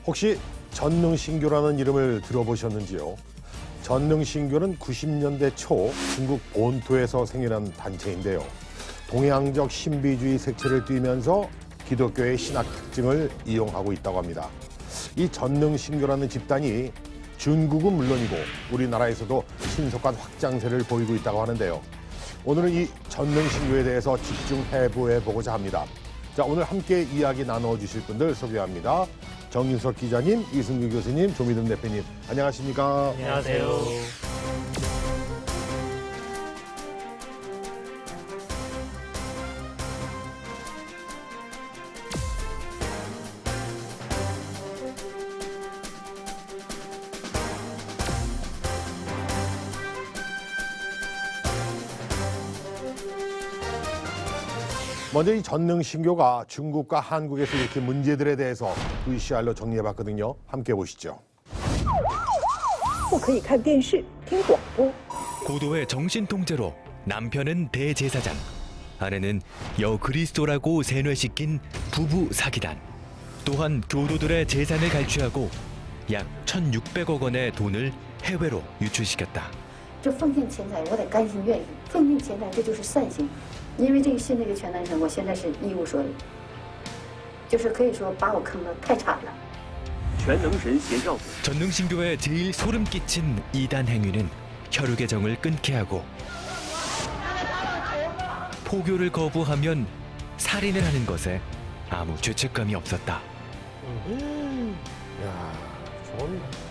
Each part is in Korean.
혹시 전능신교라는 이름을 들어보셨는지요? 전능신교는 90년대 초 중국 본토에서 생겨난 단체인데요. 동양적 신비주의 색채를 띠면서 기독교의 신학 특징을 이용하고 있다고 합니다. 이 전능신교라는 집단이 중국은 물론이고 우리나라에서도 신속한 확장세를 보이고 있다고 하는데요. 오늘은 이 전능신교에 대해서 집중 해부해 보고자 합니다. 자, 오늘 함께 이야기 나눠주실 분들 소개합니다. 정윤석 기자님, 이승규 교수님, 조미등 대표님, 안녕하십니까? 안녕하세요. 먼저 이 전능신교가 중국과 한국에서 이렇게 문제들에 대해서 VCR로 정리해봤거든요. 함께 보시죠. 不可以看电视、听广播。 고도의 정신통제로 남편은 대제사장, 아내는 여그리스도라고 세뇌시킨 부부 사기단. 또한 교도들의 재산을 갈취하고 약 1,600억 원의 돈을 해외로 유출시켰다. 这奉献钱财，我得甘心愿意。奉献钱财，这就是善心。因为这个信这个全能神，我现在是一无所有，就是可以说把我坑得太惨了。 全能神贤照子， 전능신교에 제일 소름 끼친 이단 행위는 혈육의 정을 끊게 하고 포교를 거부하면 살인을 하는 것에 아무 죄책감이 없었다.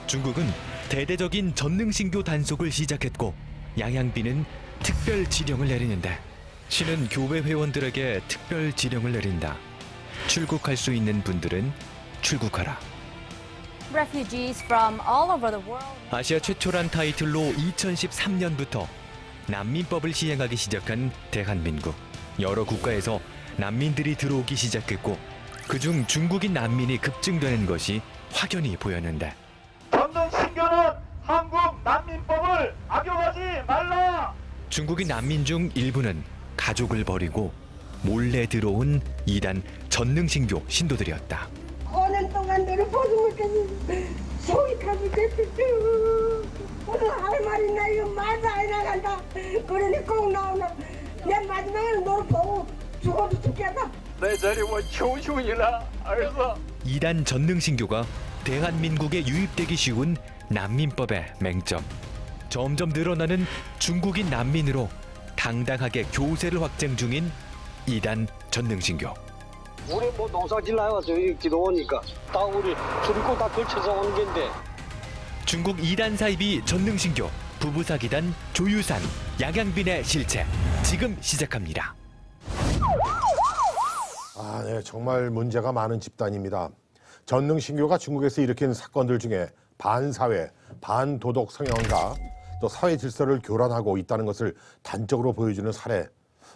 중국은 대대적인 전능신교 단속을 시작했고 양양비는 특별 지령을 내리는데 신은 교회 회원들에게 특별 지령을 내린다. 출국할 수 있는 분들은 출국하라. Refugees from all over the world. 아시아 최초란 타이틀로 2013년부터 난민법을 시행하기 시작한 대한민국. 여러 국가에서 난민들이 들어오기 시작했고 그중 중국인 난민이 급증되는 것이 확연히 보였는데 전능신교는 한국 난민법을 악용하지 말라. 중국인 난민 중 일부는 가족을 버리고 몰래 들어온 이단 전능신교 신도들이었다. 5년 동안 너를 보지 못했는데 속이 가지겠어. 오늘 할 말이 나 이거 말도 안 나간다. 그러니 꼭 나오나. 내 마지막에는 너를 보고 죽어도 죽겠다. 在这里我求求你了，儿子。 이단 전능신교가 대한민국에 유입되기 쉬운 난민법의 맹점. 점점 늘어나는 중국인 난민으로 당당하게 교세를 확장 중인 이단 전능신교. 우리 뭐 농사질 나와 저기 기도 오니까 다 우리 줄고 다 걸쳐서 오는 건데. 중국 이단 사이비 전능신교 부부사기단 조유산 양양빈의 실체 지금 시작합니다. 아, 네, 정말 문제가 많은 집단입니다. 전능신교가 중국에서 일으킨 사건들 중에 반사회, 반도덕 성향과 또 사회 질서를 교란하고 있다는 것을 단적으로 보여주는 사례,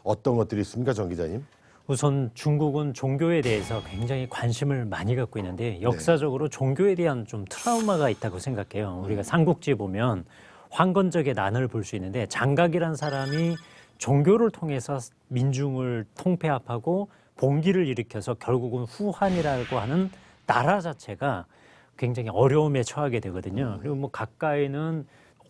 어떤 것들이 있습니까, 정 기자님? 우선 중국은 종교에 대해서 굉장히 관심을 많이 갖고 있는데 역사적으로 종교에 대한 좀 트라우마가 있다고 생각해요. 우리가 삼국지 보면 황건적의 난을 볼 수 있는데 장각이란 사람이 종교를 통해서 민중을 통폐합하고 봉기를 일으켜서 결국은 후한이라고 하는 나라 자체가 굉장히 어려움에 처하게 되거든요. 그리고 뭐 가까이는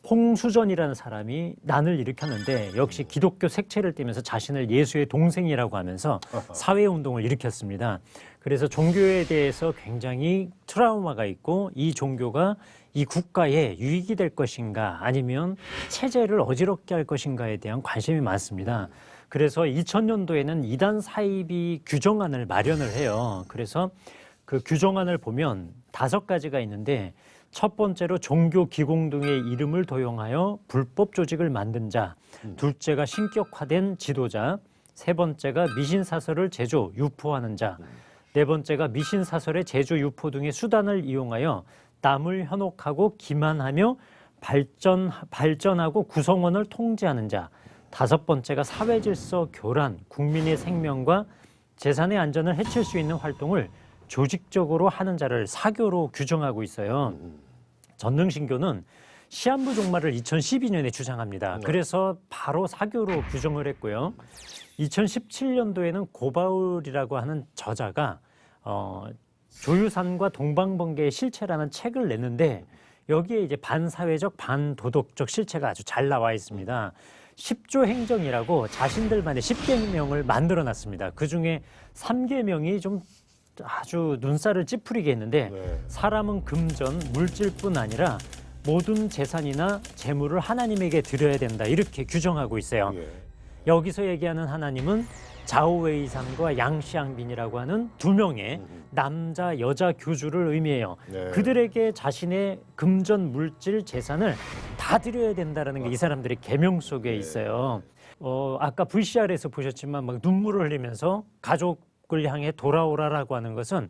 홍수전이라는 사람이 난을 일으켰는데 역시 기독교 색채를 띠면서 자신을 예수의 동생이라고 하면서 사회운동을 일으켰습니다. 그래서 종교에 대해서 굉장히 트라우마가 있고 이 종교가 이 국가에 유익이 될 것인가 아니면 체제를 어지럽게 할 것인가에 대한 관심이 많습니다. 그래서 2000년도에는 이단 사이비 규정안을 마련을 해요. 그래서 그 규정안을 보면 5가지가 있는데 첫 번째로 종교 기공 등의 이름을 도용하여 불법 조직을 만든 자, 둘째가 신격화된 지도자, 세 번째가 미신사설을 제조, 유포하는 자, 네 번째가 미신사설의 제조, 유포 등의 수단을 이용하여 남을 현혹하고 기만하며 발전하고 구성원을 통제하는 자, 다섯 번째가 사회질서 교란, 국민의 생명과 재산의 안전을 해칠 수 있는 활동을 조직적으로 하는 자를 사교로 규정하고 있어요. 전능신교는 시한부 종말을 2012년에 주장합니다. 그래서 바로 사교로 규정을 했고요. 2017년도에는 고바울이라고 하는 저자가 조유산과 동방번개의 실체라는 책을 냈는데 여기에 이제 반사회적 반도덕적 실체가 아주 잘 나와 있습니다. 10조 행정이라고 자신들만의 10계명을 만들어 놨습니다. 그중에 3계명이 좀 아주 눈살을 찌푸리게 했는데 네. 사람은 금전, 물질뿐 아니라 모든 재산이나 재물을 하나님에게 드려야 된다. 이렇게 규정하고 있어요. 예. 여기서 얘기하는 하나님은 자오웨이산과 양시양빈이라고 하는 두 명의 남자, 여자 교주를 의미해요. 네. 그들에게 자신의 금전, 물질, 재산을 다 드려야 된다는 게 이 사람들의 계명 속에 있어요. 아까 VCR에서 보셨지만 막 눈물을 흘리면서 가족을 향해 돌아오라라고 하는 것은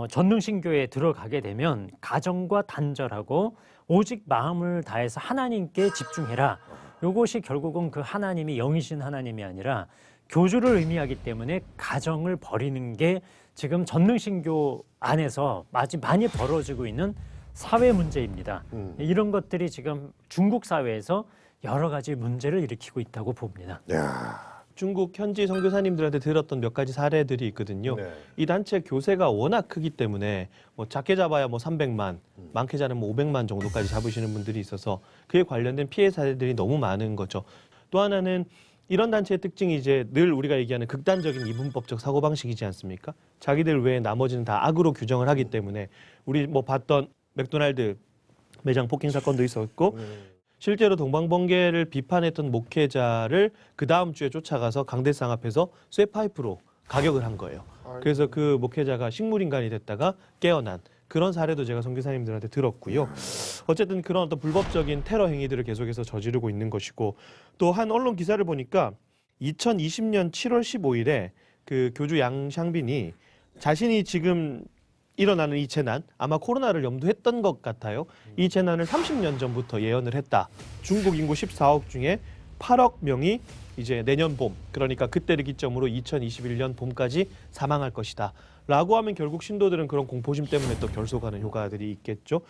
전능신교에 들어가게 되면 가정과 단절하고 오직 마음을 다해서 하나님께 집중해라. 이것이 결국은 그 하나님이 영이신 하나님이 아니라 교주를 의미하기 때문에 가정을 버리는 게 지금 전능신교 안에서 많이 벌어지고 있는 사회 문제입니다. 이런 것들이 지금 중국 사회에서 여러 가지 문제를 일으키고 있다고 봅니다. 야. 중국 현지 선교사님들한테 들었던 몇 가지 사례들이 있거든요. 네. 이 단체 교세가 워낙 크기 때문에 뭐 작게 잡아야 뭐 300만, 많게 잡으면 뭐 500만 정도까지 잡으시는 분들이 있어서 그에 관련된 피해 사례들이 너무 많은 거죠. 또 하나는 이런 단체의 특징이 이제 늘 우리가 얘기하는 극단적인 이분법적 사고방식이지 않습니까? 자기들 외에 나머지는 다 악으로 규정을 하기 때문에 우리 뭐 봤던 맥도날드 매장 폭행 사건도 있었고 실제로 동방번개를 비판했던 목회자를 그 다음 주에 쫓아가서 강대상 앞에서 쇠파이프로 가격을 한 거예요. 그래서 그 목회자가 식물인간이 됐다가 깨어난 그런 사례도 제가 선교사님들한테 들었고요. 어쨌든 그런 어떤 불법적인 테러 행위들을 계속해서 저지르고 있는 것이고 또 한 언론 기사를 보니까 2020년 7월 15일에 그 교주 양샹빈이 자신이 지금 일어나는 이 재난, 아마 코로나를 염두했던 것 같아요. 이 재난을 30년 전부터 예언을 했다. 중국 인구 14억 중에 8억 명이 이제 내년 봄, 그러니까 그때를 기점으로 2021년 봄까지 사망할 것이다. 라고 하면 결국 신도들은 그런 공포심 때문에 또 결속하는 효과들이 있겠죠.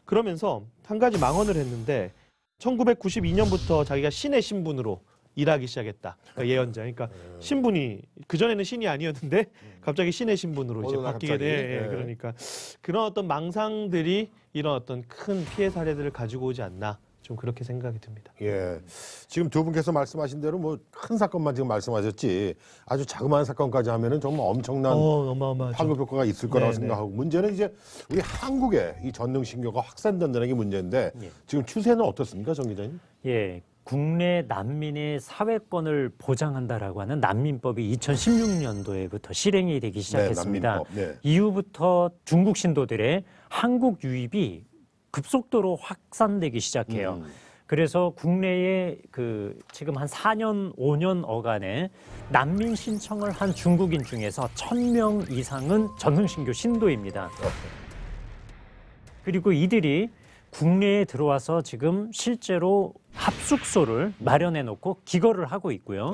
그러면서 한 가지 망언을 했는데 1992년부터 자기가 신의 신분으로 일하기 시작했다. 그러니까 예언자. 그러니까 신분이 그전에는 신이 아니었는데 갑자기 신의 신분으로 이제 바뀌게 돼. 그러니까 그런 어떤 망상들이 이런 어떤 큰 피해 사례들을 가지고 오지 않나. 좀 그렇게 생각이 듭니다. 예. 지금 두 분께서 말씀하신 대로 뭐 큰 사건만 지금 말씀하셨지 아주 자그마한 사건까지 하면은 정말 엄청난 어마어마하죠. 파급 효과가 있을 거라고 네네. 생각하고 문제는 이제 우리 한국에 이 전능신교가 확산된다는 게 문제인데 지금 추세는 어떻습니까, 정 기자님? 예, 국내 난민의 사회권을 보장한다라고 하는 난민법이 2016년도에부터 실행이 되기 시작했습니다. 난민법. 네. 이후부터 중국 신도들의 한국 유입이 급속도로 확산되기 시작해요. 그래서 국내에 그 지금 한 4년, 5년 어간에 난민 신청을 한 중국인 중에서 1,000명 이상은 전능신교 신도입니다. 그리고 이들이 국내에 들어와서 지금 실제로 합숙소를 마련해 놓고 기거를 하고 있고요.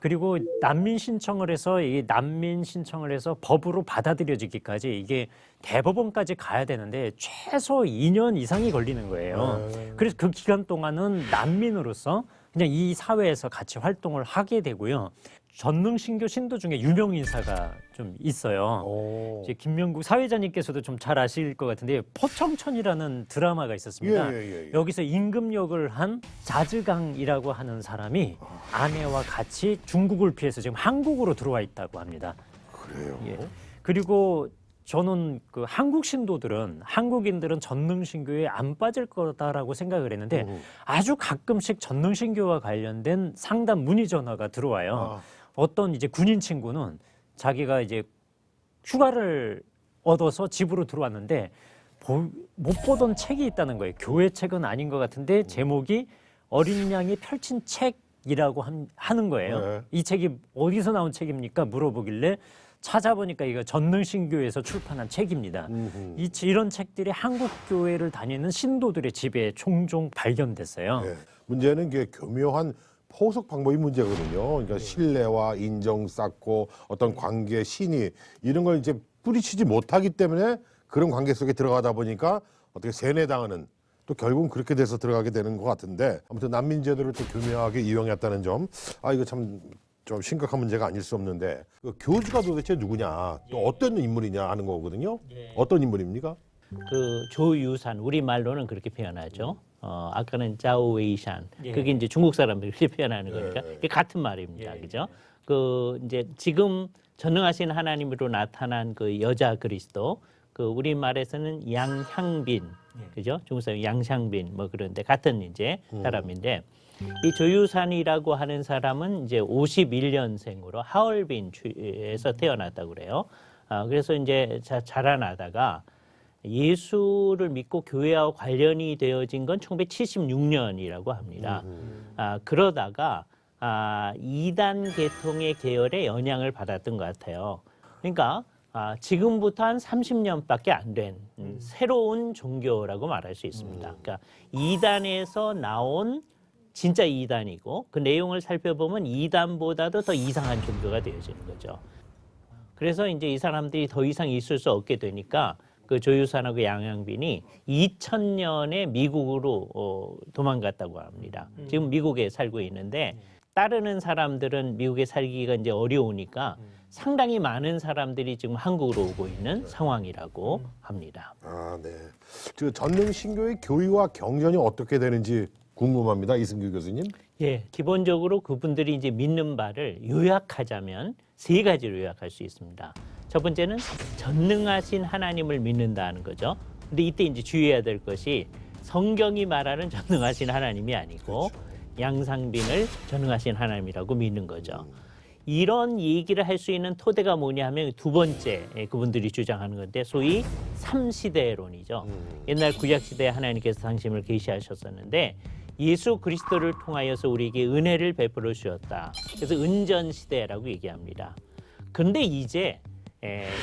그리고 난민 신청을 해서 이 난민 신청을 해서 법으로 받아들여지기까지 이게 대법원까지 가야 되는데 최소 2년 이상이 걸리는 거예요. 그래서 그 기간 동안은 난민으로서 그냥 이 사회에서 같이 활동을 하게 되고요. 전능신교 신도 중에 유명 인사가 좀 있어요. 이제 김명국 사회자님께서도 좀 잘 아실 것 같은데 포청천이라는 드라마가 있었습니다. 예. 여기서 임금 역을 한 자즈강이라고 하는 사람이 아내와 같이 중국을 피해서 지금 한국으로 들어와 있다고 합니다. 그래요? 예. 그리고 저는 그 한국 신도들은 한국인들은 전능신교에 안 빠질 거다라고 생각을 했는데 아주 가끔씩 전능신교와 관련된 상담 문의 전화가 들어와요. 어떤 이제 군인 친구는 자기가 이제 휴가를 얻어서 집으로 들어왔는데 못 보던 책이 있다는 거예요. 교회 책은 아닌 것 같은데 제목이 어린 양이 펼친 책이라고 하는 거예요. 네. 이 책이 어디서 나온 책입니까? 물어보길래 찾아보니까 이거 전능신교에서 출판한 책입니다. 이런 책들이 한국 교회를 다니는 신도들의 집에 종종 발견됐어요. 예. 문제는 이게 교묘한 포석 방법이 문제거든요. 그러니까 신뢰와 인정 쌓고 어떤 관계, 신의 이런 걸 이제 뿌리치지 못하기 때문에 그런 관계 속에 들어가다 보니까 어떻게 세뇌당하는 또 결국은 그렇게 돼서 들어가게 되는 것 같은데 아무튼 난민 제도를 또 교묘하게 이용했다는 점, 이거 참 좀 심각한 문제가 아닐 수 없는데 그 교주가 도대체 누구냐, 또 어떤 인물이냐 하는 거거든요. 어떤 인물입니까? 그 조유산, 우리말로는 그렇게 표현하죠. 아까는 짜오웨이산, 예. 그게 이제 중국 사람들이 그렇게 표현하는 거니까 예. 그게 같은 말입니다, 예. 그죠? 그 이제 지금 전능하신 하나님으로 나타난 그 여자 그리스도, 그 우리 말에서는 양향빈, 그죠? 중국 사람 양향빈 뭐 그런데 같은 이제 사람인데, 이 조유산이라고 하는 사람은 이제 51년생으로 하얼빈에서 태어났다고 그래요. 그래서 이제 자라나다가 예수를 믿고 교회와 관련이 되어진 건 1976년이라고 합니다. 그러다가 이단 계통의 계열의 영향을 받았던 것 같아요. 그러니까 지금부터 한 30년밖에 안 된 새로운 종교라고 말할 수 있습니다. 그러니까 이단에서 나온 진짜 이단이고, 그 내용을 살펴보면 이단보다도 더 이상한 종교가 되어지는 거죠. 그래서 이제 이 사람들이 더 이상 있을 수 없게 되니까 그 조유산하고 양향빈이 2000년에 미국으로 도망갔다고 합니다. 지금 미국에 살고 있는데, 따르는 사람들은 미국에 살기가 이제 어려우니까 상당히 많은 사람들이 지금 한국으로 오고 있는 상황이라고 합니다. 네. 그 전능신교의 교리와 경전이 어떻게 되는지 궁금합니다, 이승규 교수님. 예, 기본적으로 그분들이 이제 믿는 바를 요약하자면 세 가지로 요약할 수 있습니다. 첫 번째는 전능하신 하나님을 믿는다는 거죠. 근데 이때 이제 주의해야 될 것이 성경이 말하는 전능하신 하나님이 아니고 양상빈을 전능하신 하나님이라고 믿는 거죠. 이런 얘기를 할 수 있는 토대가 뭐냐 하면 두 번째 그분들이 주장하는 건데, 소위 삼시대론이죠. 옛날 구약시대에 하나님께서 당신을 계시하셨었는데 예수 그리스도를 통하여서 우리에게 은혜를 베풀어 주셨다. 그래서 은전시대라고 얘기합니다. 그런데 이제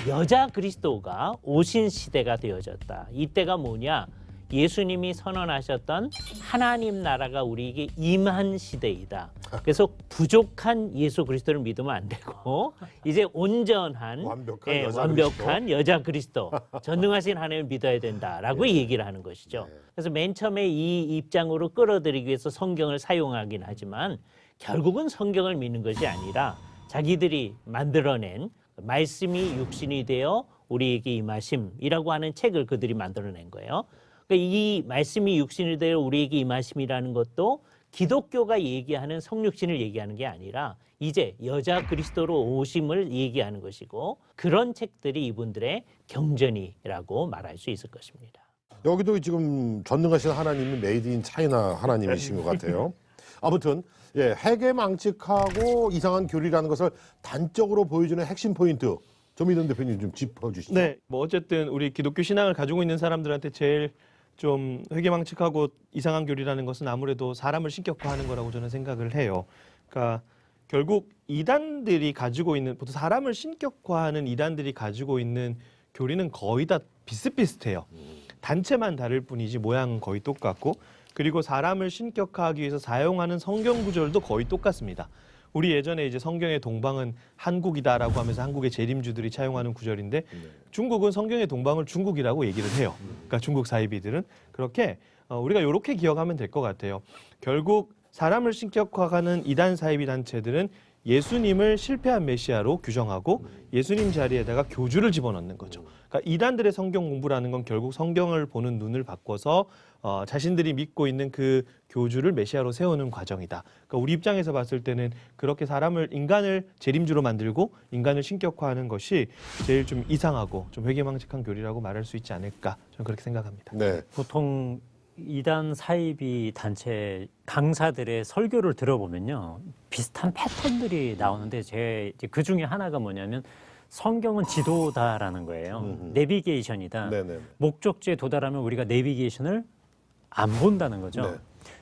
여자 그리스도가 오신 시대가 되어졌다. 이때가 뭐냐? 예수님이 선언하셨던 하나님 나라가 우리에게 임한 시대이다. 그래서 부족한 예수 그리스도를 믿으면 안 되고 이제 온전한 완벽한 여자 그리스도, 전능하신 하나님을 믿어야 된다라고 얘기를 하는 것이죠. 그래서 맨 처음에 이 입장으로 끌어들이기 위해서 성경을 사용하긴 하지만 결국은 성경을 믿는 것이 아니라 자기들이 만들어낸 말씀이 육신이 되어 우리에게 임하심이라고 하는 책을 그들이 만들어낸 거예요. 그러니까 이 말씀이 육신이 되어 우리에게 임하심이라는 것도 기독교가 얘기하는 성육신을 얘기하는 게 아니라 이제 여자 그리스도로 오심을 얘기하는 것이고, 그런 책들이 이분들의 경전이라고 말할 수 있을 것입니다. 여기도 지금 전능하신 하나님이 메이드 인 차이나 하나님이신 것 같아요. 아무튼 해괴망측하고 이상한 교리라는 것을 단적으로 보여주는 핵심 포인트, 조미돈 대표님 좀 짚어주시죠. 네, 뭐 어쨌든 우리 기독교 신앙을 가지고 있는 사람들한테 제일 좀 회개망측하고 이상한 교리라는 것은 아무래도 사람을 신격화하는 거라고 저는 생각을 해요. 그러니까 결국 이단들이 가지고 있는, 보통 사람을 신격화하는 이단들이 가지고 있는 교리는 거의 다 비슷비슷해요. 단체만 다를 뿐이지 모양은 거의 똑같고, 그리고 사람을 신격화하기 위해서 사용하는 성경 구절도 거의 똑같습니다. 우리 예전에 이제 성경의 동방은 한국이다라고 하면서 한국의 재림주들이 차용하는 구절인데, 중국은 성경의 동방을 중국이라고 얘기를 해요. 그러니까 중국 사이비들은 그렇게 우리가 이렇게 기억하면 될 것 같아요. 결국 사람을 신격화하는 이단 사이비 단체들은 예수님을 실패한 메시아로 규정하고 예수님 자리에다가 교주를 집어넣는 거죠. 그러니까 이단들의 성경 공부라는 건 결국 성경을 보는 눈을 바꿔서 자신들이 믿고 있는 그 교주를 메시아로 세우는 과정이다. 그러니까 우리 입장에서 봤을 때는 그렇게 인간을 재림주로 만들고 인간을 신격화하는 것이 제일 좀 이상하고 좀 회개망측한 교리라고 말할 수 있지 않을까, 저는 그렇게 생각합니다. 네. 보통 이단 사이비 단체 강사들의 설교를 들어보면요, 비슷한 패턴들이 나오는데 그 중에 하나가 뭐냐면 성경은 지도다라는 거예요. 내비게이션이다. 네네. 목적지에 도달하면 우리가 내비게이션을 안 본다는 거죠. 네.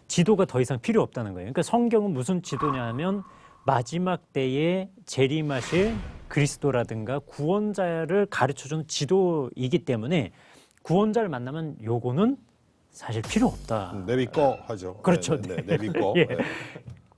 지도가 더 이상 필요 없다는 거예요. 그러니까 성경은 무슨 지도냐 하면 마지막 때에 재림하실 그리스도라든가 구원자를 가르쳐주는 지도이기 때문에 구원자를 만나면 요거는 사실 필요 없다. 내비 꺼 하죠. 그렇죠. 네, 내비 꺼. 예.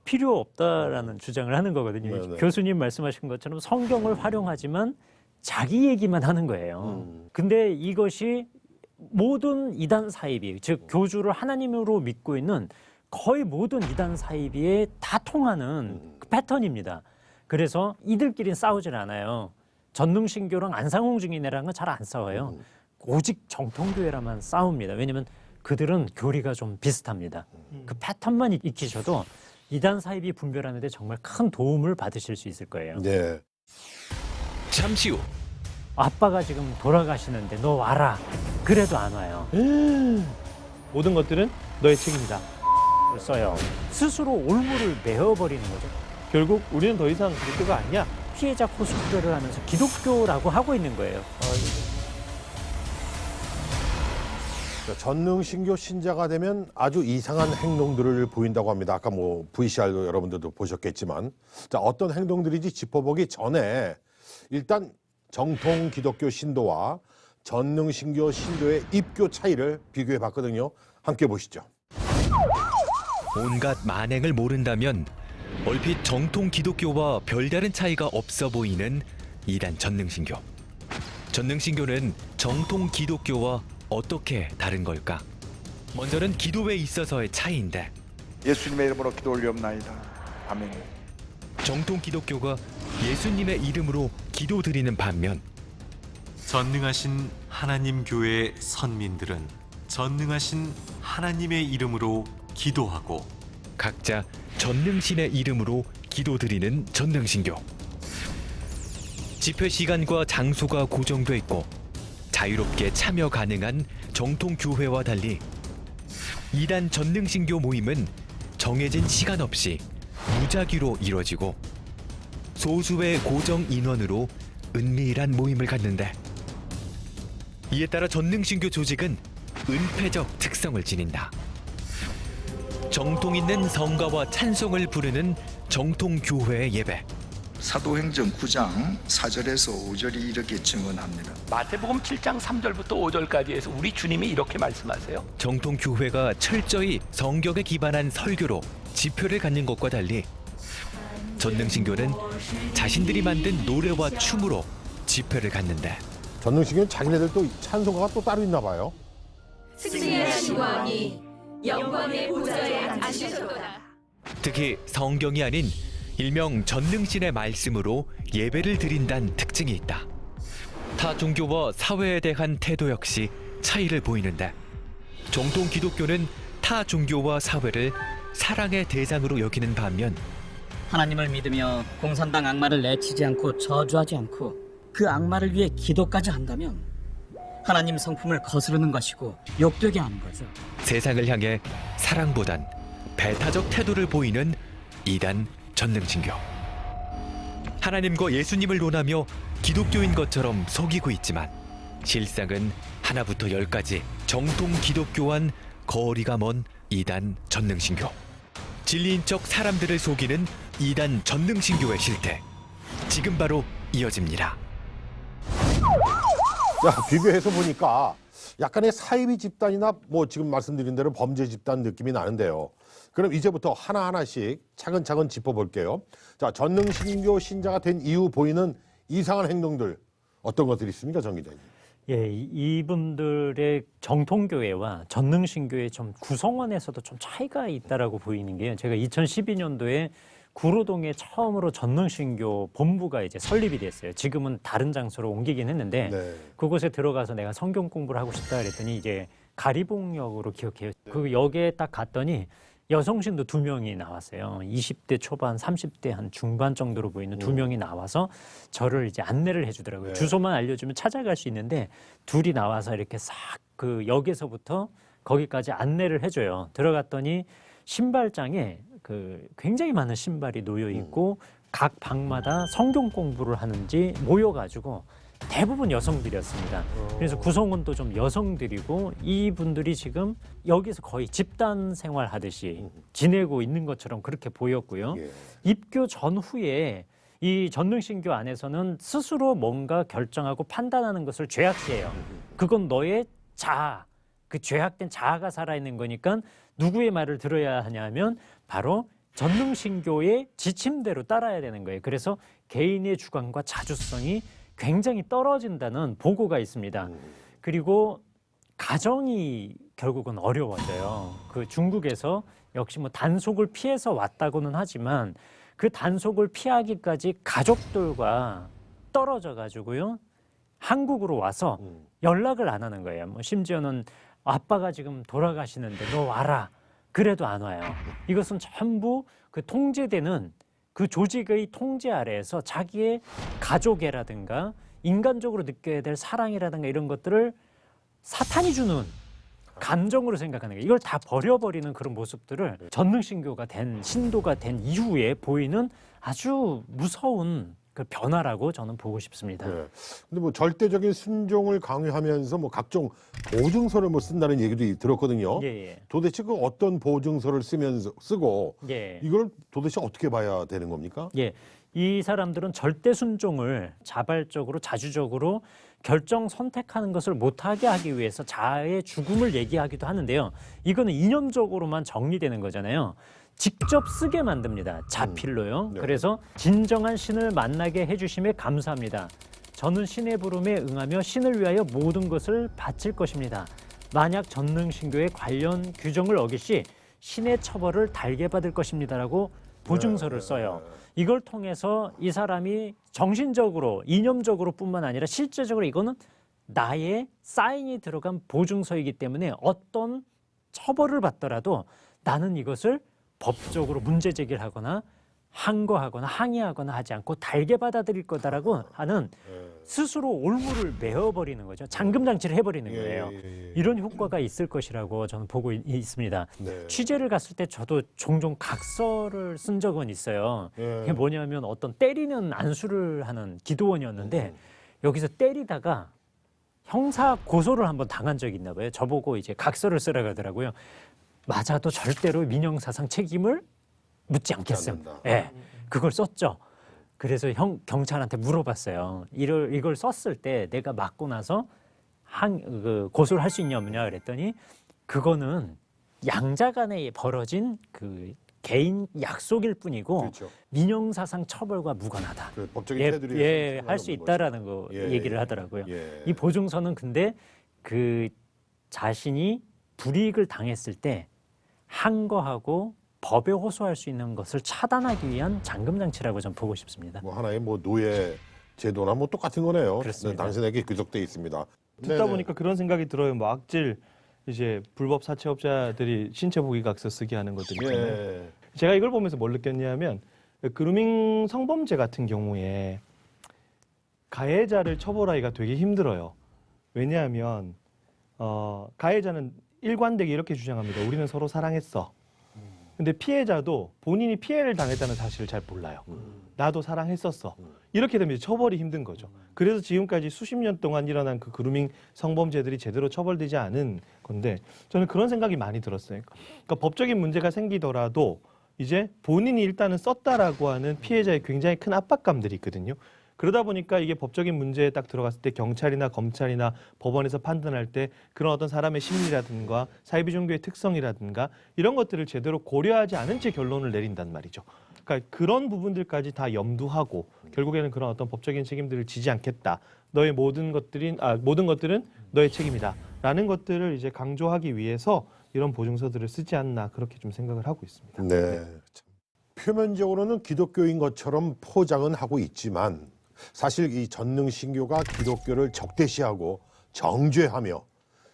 필요 없다라는 주장을 하는 거거든요. 네네. 교수님 말씀하신 것처럼 성경을 활용하지만 자기 얘기만 하는 거예요. 근데 이것이 모든 이단 사이비, 즉 교주를 하나님으로 믿고 있는 거의 모든 이단 사이비에 다 통하는 그 패턴입니다. 그래서 이들끼리는 싸우질 않아요. 전능신교랑 안상홍 증인이라는 건 잘 안 싸워요. 오직 정통교회라만 싸웁니다. 왜냐하면 그들은 교리가 좀 비슷합니다. 그 패턴만 익히셔도 이단 사입이 분별하는 데 정말 큰 도움을 받으실 수 있을 거예요. 네. 잠시 후 아빠가 지금 돌아가시는데 너 와라. 그래도 안 와요. 모든 것들은 너의 책임이다. 써요. 스스로 올무를 메어버리는 거죠. 결국 우리는 더 이상 기독교가 아니야. 피해자 코스프레를 하면서 기독교라고 하고 있는 거예요. 전능신교 신자가 되면 아주 이상한 행동들을 보인다고 합니다. 아까 뭐 VCR도 여러분들도 보셨겠지만, 자, 어떤 행동들인지 짚어보기 전에 일단 정통 기독교 신도와 전능신교 신도의 입교 차이를 비교해 봤거든요. 함께 보시죠. 온갖 만행을 모른다면 얼핏 정통 기독교와 별다른 차이가 없어 보이는 이단 전능신교. 전능신교는 정통 기독교와 어떻게 다른 걸까? 먼저는 기도에 있어서의 차이인데, 예수님의 이름으로 기도 올리옵나이다. 아멘. 정통 기독교가 예수님의 이름으로 기도드리는 반면 전능하신 하나님 교회의 선민들은 전능하신 하나님의 이름으로 기도하고 각자 전능신의 이름으로 기도드리는 전능신교. 집회 시간과 장소가 고정돼 있고 자유롭게 참여 가능한 정통 교회와 달리 이단 전능신교 모임은 정해진 시간 없이 무작위로 이뤄지고 소수의 고정 인원으로 은밀한 모임을 갖는데, 이에 따라 전능신교 조직은 은폐적 특성을 지닌다. 정통 있는 성가와 찬송을 부르는 정통교회의 예배. 사도행전 9장 4절에서 5절이 이렇게 증언합니다. 마태복음 7장 3절부터 5절까지 해서 우리 주님이 이렇게 말씀하세요. 정통교회가 철저히 성경에 기반한 설교로 집회를 갖는 것과 달리 전능신교는 자신들이 만든 노래와 춤으로 집회를 갖는데, 전능신교는 자기네들 또 찬송가가 또 따로 있나 봐요. 승리하신 왕이 영광의 보좌에 앉으셨도다. 특히 성경이 아닌 일명 전능신의 말씀으로 예배를 드린다는 특징이 있다. 타 종교와 사회에 대한 태도 역시 차이를 보이는데, 정통 기독교는 타 종교와 사회를 사랑의 대상으로 여기는 반면 하나님을 믿으며 공산당 악마를 내치지 않고 저주하지 않고 그 악마를 위해 기도까지 한다면 하나님 성품을 거스르는 것이고 욕되게 하는 거죠. 세상을 향해 사랑보단 배타적 태도를 보이는 이단 전능신교. 하나님과 예수님을 논하며 기독교인 것처럼 속이고 있지만 실상은 하나부터 열까지 정통 기독교와는 거리가 먼 이단 전능신교. 진리인 척 사람들을 속이는 이단 전능신교의 실태, 지금 바로 이어집니다. 자, 비교해서 보니까 약간의 사이비 집단이나 뭐 지금 말씀드린 대로 범죄 집단 느낌이 나는데요. 그럼 이제부터 하나하나씩 차근차근 짚어볼게요. 자, 전능신교 신자가 된 이후 보이는 이상한 행동들 어떤 것들이 있습니까, 정 기자님? 예, 이분들의 정통교회와 전능신교의 좀 구성원에서도 좀 차이가 있다라고 보이는 게요. 제가 2012년도에 구로동에 처음으로 전능신교 본부가 이제 설립이 됐어요. 지금은 다른 장소로 옮기긴 했는데 그곳에 들어가서 내가 성경 공부를 하고 싶다 그랬더니 이제 가리봉역으로 기억해요. 그 역에 딱 갔더니 여성신도 2명이 나왔어요. 20대 초반, 30대 한 중반 정도로 보이는 2명이 나와서 저를 이제 안내를 해주더라고요. 주소만 알려주면 찾아갈 수 있는데 둘이 나와서 이렇게 싹 그 역에서부터 거기까지 안내를 해줘요. 들어갔더니 신발장에 그 굉장히 많은 신발이 놓여 있고 각 방마다 성경 공부를 하는지 모여가지고 대부분 여성들이었습니다. 그래서 구성원도 좀 여성들이고 이분들이 지금 여기서 거의 집단 생활하듯이 지내고 있는 것처럼 그렇게 보였고요. 입교 전후에 이 전능신교 안에서는 스스로 뭔가 결정하고 판단하는 것을 죄악시해요. 그건 너의 자아, 그 죄악된 자아가 살아있는 거니까 누구의 말을 들어야 하냐면 바로 전능신교의 지침대로 따라야 되는 거예요. 그래서 개인의 주관과 자주성이 굉장히 떨어진다는 보고가 있습니다. 그리고 가정이 결국은 어려워져요. 그 중국에서 역시 뭐 단속을 피해서 왔다고는 하지만 그 단속을 피하기까지 가족들과 떨어져 가지고요. 한국으로 와서 연락을 안 하는 거예요. 뭐 심지어는 아빠가 지금 돌아가시는데 너 와라. 그래도 안 와요. 이것은 전부 그 통제되는 그 조직의 통제 아래에서 자기의 가족애라든가 인간적으로 느껴야 될 사랑이라든가 이런 것들을 사탄이 주는 감정으로 생각하는 거예요. 이걸 다 버려버리는 그런 모습들을 전능신교가 된 신도가 된 이후에 보이는 아주 무서운 그 변화라고 저는 보고 싶습니다. 네. 근데 뭐 절대적인 순종을 강요하면서 뭐 각종 보증서를 뭐 쓴다는 얘기도 들었거든요. 예. 도대체 그 어떤 보증서를 쓰고 예. 이걸 도대체 어떻게 봐야 되는 겁니까? 예. 이 사람들은 절대 순종을 자발적으로 자주적으로 결정 선택하는 것을 못하게 하기 위해서 자아의 죽음을 얘기하기도 하는데요. 이거는 이념적으로만 정리되는 거잖아요. 직접 쓰게 만듭니다. 자필로요. 네. 그래서 진정한 신을 만나게 해주심에 감사합니다. 저는 신의 부름에 응하며 신을 위하여 모든 것을 바칠 것입니다. 만약 전능신교의 관련 규정을 어기시 신의 처벌을 달게 받을 것입니다라고 보증서를 써요. 이걸 통해서 이 사람이 정신적으로 이념적으로 뿐만 아니라 실제적으로 이거는 나의 사인이 들어간 보증서이기 때문에 어떤 처벌을 받더라도 나는 이것을 법적으로 문제 제기를 하거나 항거하거나 항의하거나 하지 않고 달게 받아들일 거다라고 하는 스스로 올무를 메어버리는 거죠. 잠금장치를 해버리는 거예요. 이런 효과가 있을 것이라고 저는 보고 있습니다. 네. 취재를 갔을 때 저도 종종 각서를 쓴 적은 있어요. 그게 뭐냐면 어떤 때리는 안수를 하는 기도원이었는데 여기서 때리다가 형사 고소를 한번 당한 적이 있나 봐요. 저보고 이제 각서를 쓰라 그러더라고요. 맞아도 절대로 민형사상 책임을 묻지 않겠습니다. 예, 그걸 썼죠. 그래서 경찰한테 물어봤어요. 이걸 썼을 때 내가 맞고 나서 고소를 할 수 있냐 없냐 그랬더니 그거는 양자 간에 벌어진 그 개인 약속일 뿐이고 그렇죠. 민형사상 처벌과 무관하다. 그 법적인 테두리에서 예, 할 수 있다라는 거 얘기를 하더라고요. 이 보증서는 근데 그 자신이 불이익을 당했을 때 항거하고 법에 호소할 수 있는 것을 차단하기 위한 잠금장치라고 좀 보고 싶습니다. 뭐 하나의 뭐 노예 제도나 뭐 똑같은 거네요. 그렇습니다. 당신에게 귀속돼 있습니다. 듣다 보니까 그런 생각이 들어요. 뭐 악질 이제 불법 사채업자들이 신체 보기각서 쓰게 하는 것들 있잖아요. 제가 이걸 보면서 뭘 느꼈냐면 그루밍 성범죄 같은 경우에 가해자를 처벌하기가 되게 힘들어요. 왜냐하면 가해자는 일관되게 이렇게 주장합니다. 우리는 서로 사랑했어. 근데 피해자도 본인이 피해를 당했다는 사실을 잘 몰라요. 나도 사랑했었어. 이렇게 되면 처벌이 힘든 거죠. 그래서 지금까지 수십 년 동안 일어난 그 그루밍 성범죄들이 제대로 처벌되지 않은 건데 저는 그런 생각이 많이 들었어요. 그러니까 법적인 문제가 생기더라도 이제 본인이 일단은 썼다라고 하는 피해자의 굉장히 큰 압박감들이 있거든요. 그러다 보니까 이게 법적인 문제에 딱 들어갔을 때 경찰이나 검찰이나 법원에서 판단할 때 그런 어떤 사람의 심리라든가 사이비 종교의 특성이라든가 이런 것들을 제대로 고려하지 않은 채 결론을 내린단 말이죠. 그러니까 그런 부분들까지 다 염두하고 결국에는 그런 어떤 법적인 책임들을 지지 않겠다. 너의 모든 것들은 너의 책임이다라는 것들을 이제 강조하기 위해서 이런 보증서들을 쓰지 않나 그렇게 좀 생각을 하고 있습니다. 네. 표면적으로는 기독교인 것처럼 포장은 하고 있지만 사실 이 전능신교가 기독교를 적대시하고 정죄하며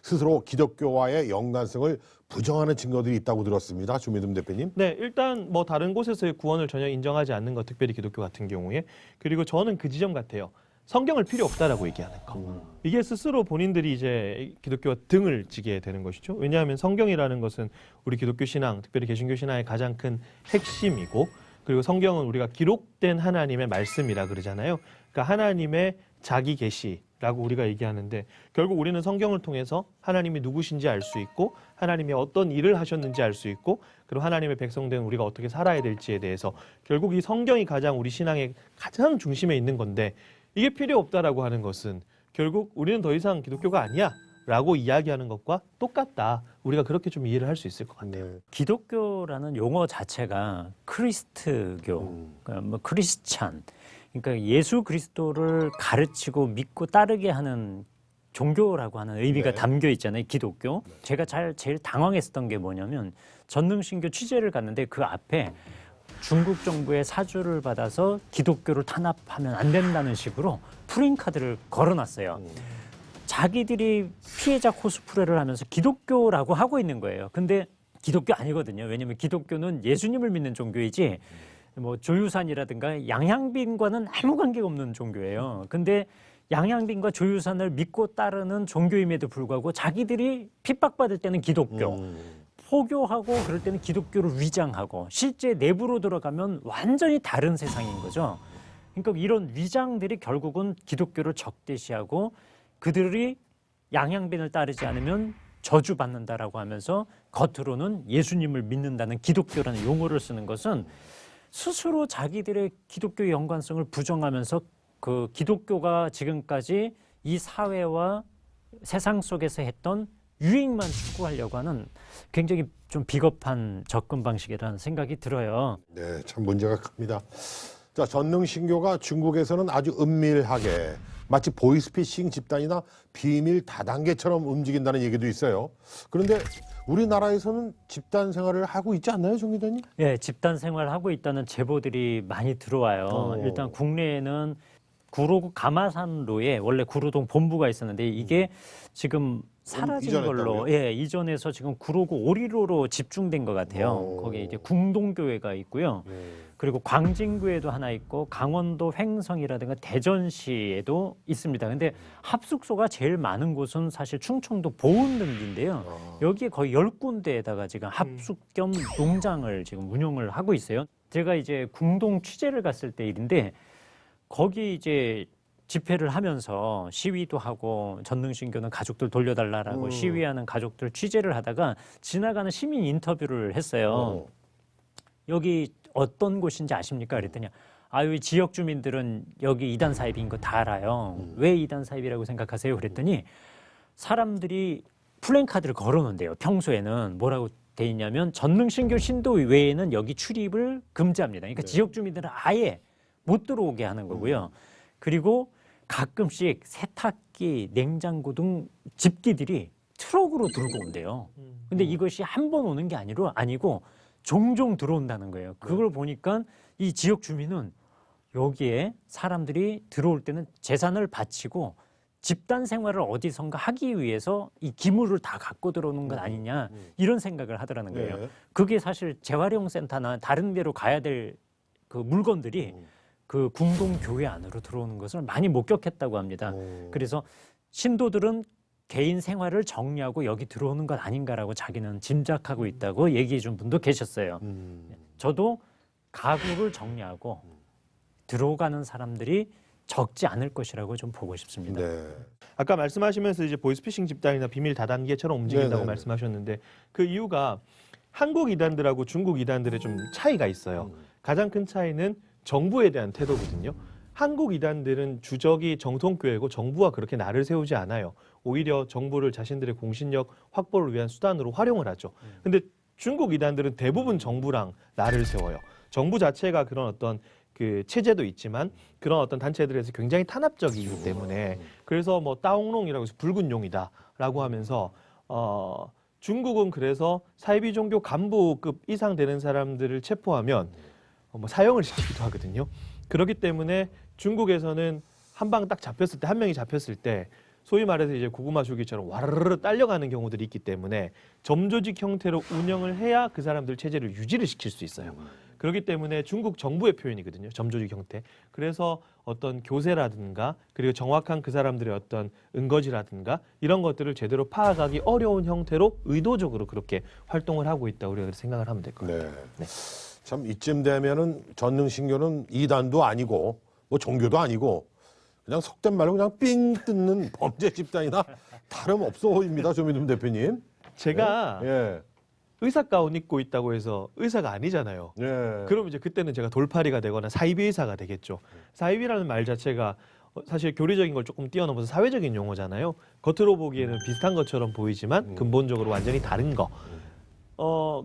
스스로 기독교와의 연관성을 부정하는 증거들이 있다고 들었습니다. 주미듬 대표님. 네, 일단 뭐 다른 곳에서의 구원을 전혀 인정하지 않는 것, 특별히 기독교 같은 경우에. 그리고 저는 그 지점 같아요. 성경을 필요 없다라고 얘기하는 거. 이게 스스로 본인들이 이제 기독교와 등을 지게 되는 것이죠. 왜냐하면 성경이라는 것은 우리 기독교 신앙, 특별히 개신교 신앙의 가장 큰 핵심이고 그리고 성경은 우리가 기록된 하나님의 말씀이라 그러잖아요. 그러니까 하나님의 자기 계시라고 우리가 얘기하는데 결국 우리는 성경을 통해서 하나님이 누구신지 알 수 있고 하나님이 어떤 일을 하셨는지 알 수 있고 그리고 하나님의 백성된 우리가 어떻게 살아야 될지에 대해서 결국 이 성경이 가장 우리 신앙의 가장 중심에 있는 건데 이게 필요 없다라고 하는 것은 결국 우리는 더 이상 기독교가 아니야 라고 이야기하는 것과 똑같다. 우리가 그렇게 좀 이해를 할 수 있을 것 같아요. 기독교라는 용어 자체가 크리스트교, 그러니까 뭐 크리스찬, 그러니까 예수 그리스도를 가르치고 믿고 따르게 하는 종교라고 하는 의미가 담겨 있잖아요. 기독교. 제가 제일 당황했었던 게 뭐냐면 전능신교 취재를 갔는데 그 앞에 중국 정부의 사주를 받아서 기독교를 탄압하면 안 된다는 식으로 프린카드를 걸어놨어요. 자기들이 피해자 코스프레를 하면서 기독교라고 하고 있는 거예요. 근데 기독교 아니거든요. 왜냐하면 기독교는 예수님을 믿는 종교이지 뭐 조유산이라든가 양향빈과는 아무 관계가 없는 종교예요. 근데 양향빈과 조유산을 믿고 따르는 종교임에도 불구하고 자기들이 핍박받을 때는 기독교, 포교하고 그럴 때는 기독교를 위장하고 실제 내부로 들어가면 완전히 다른 세상인 거죠. 그러니까 이런 위장들이 결국은 기독교를 적대시하고 그들이 양향빈을 따르지 않으면 저주받는다라고 하면서 겉으로는 예수님을 믿는다는 기독교라는 용어를 쓰는 것은 스스로 자기들의 기독교의 연관성을 부정하면서 그 기독교가 지금까지 이 사회와 세상 속에서 했던 유익만 추구하려고 하는 굉장히 좀 비겁한 접근 방식이라는 생각이 들어요. 네, 참 문제가 큽니다. 자, 전능신교가 중국에서는 아주 은밀하게 마치 보이스피싱 집단이나 비밀 다단계처럼 움직인다는 얘기도 있어요. 그런데 우리나라에서는 집단 생활을 하고 있지 않나요, 정 기자님? 네, 집단 생활을 하고 있다는 제보들이 많이 들어와요. 일단 국내에는 구로구 가마산로에 원래 구로동 본부가 있었는데 이게 지금 사라진 걸로 이전해서 지금 구로구 오리로로 집중된 것 같아요. 거기에 이제 궁동교회가 있고요. 그리고 광진구에도 하나 있고 강원도 횡성이라든가 대전시에도 있습니다. 근데 합숙소가 제일 많은 곳은 사실 충청도 보은등인데요. 여기에 거의 10군데에다가 지금 합숙 겸 농장을 지금 운영을 하고 있어요. 제가 이제 궁동 취재를 갔을 때 일인데 거기 이제 집회를 하면서 시위도 하고 전능신교는 가족들 돌려달라라고 시위하는 가족들 취재를 하다가 지나가는 시민 인터뷰를 했어요. 여기 어떤 곳인지 아십니까? 그랬더니 이 지역 주민들은 여기 이단 사입인 거 다 알아요. 왜 이단 사입이라고 생각하세요? 그랬더니 사람들이 플랜카드를 걸어놓는데요. 평소에는 뭐라고 돼 있냐면 전능신교 신도 외에는 여기 출입을 금지합니다. 그러니까 지역 주민들은 아예 못 들어오게 하는 거고요. 그리고 가끔씩 세탁기, 냉장고 등 집기들이 트럭으로 들고 온대요. 근데 이것이 한 번 오는 게 아니고 종종 들어온다는 거예요. 그걸 보니까 이 지역 주민은 여기에 사람들이 들어올 때는 재산을 바치고 집단 생활을 어디선가 하기 위해서 이 기물을 다 갖고 들어오는 것 아니냐 이런 생각을 하더라는 거예요. 그게 사실 재활용센터나 다른 데로 가야 될 그 물건들이 그 궁동교회 안으로 들어오는 것을 많이 목격했다고 합니다. 그래서 신도들은 개인 생활을 정리하고 여기 들어오는 것 아닌가라고 자기는 짐작하고 있다고 얘기해 준 분도 계셨어요. 저도 가구를 정리하고 들어가는 사람들이 적지 않을 것이라고 좀 보고 싶습니다. 아까 말씀하시면서 이제 보이스피싱 집단이나 비밀 다단계처럼 움직인다고 말씀하셨는데 그 이유가 한국 이단들하고 중국 이단들의 좀 차이가 있어요. 가장 큰 차이는 정부에 대한 태도거든요. 한국 이단들은 주적이 정통교회고 정부와 그렇게 날을 세우지 않아요. 오히려 정부를 자신들의 공신력 확보를 위한 수단으로 활용을 하죠. 근데 중국 이단들은 대부분 정부랑 날을 세워요. 정부 자체가 그런 어떤 그 체제도 있지만 그런 어떤 단체들에서 굉장히 탄압적이기 때문에 그래서 뭐 따옹롱이라고 해서 붉은 용이다라고 하면서 중국은 그래서 사이비 종교 간부급 이상 되는 사람들을 체포하면 뭐 사형을 시키기도 하거든요. 그렇기 때문에 중국에서는 한 방 딱 잡혔을 때, 한 명이 잡혔을 때 소위 말해서 이제 고구마 줄기처럼 와르르 딸려가는 경우들이 있기 때문에 점조직 형태로 운영을 해야 그 사람들 체제를 유지를 시킬 수 있어요. 그렇기 때문에 중국 정부의 표현이거든요. 점조직 형태. 그래서 어떤 교세라든가 그리고 정확한 그 사람들의 어떤 은거지라든가 이런 것들을 제대로 파악하기 어려운 형태로 의도적으로 그렇게 활동을 하고 있다 우리가 생각을 하면 될 것 같아요. 참 이쯤 되면은 전능신교는 이단도 아니고 뭐 종교도 아니고 그냥 속된 말로 그냥 삥 뜯는 범죄 집단이나 다름없어 보입니다. 조민흠 대표님. 제가 의사 가운 입고 있다고 해서 의사가 아니잖아요. 그럼 이제 그때는 제가 돌팔이가 되거나 사이비 의사가 되겠죠. 사이비라는 말 자체가 사실 교리적인 걸 조금 뛰어넘어서 사회적인 용어잖아요. 겉으로 보기에는 비슷한 것처럼 보이지만 근본적으로 완전히 다른 거.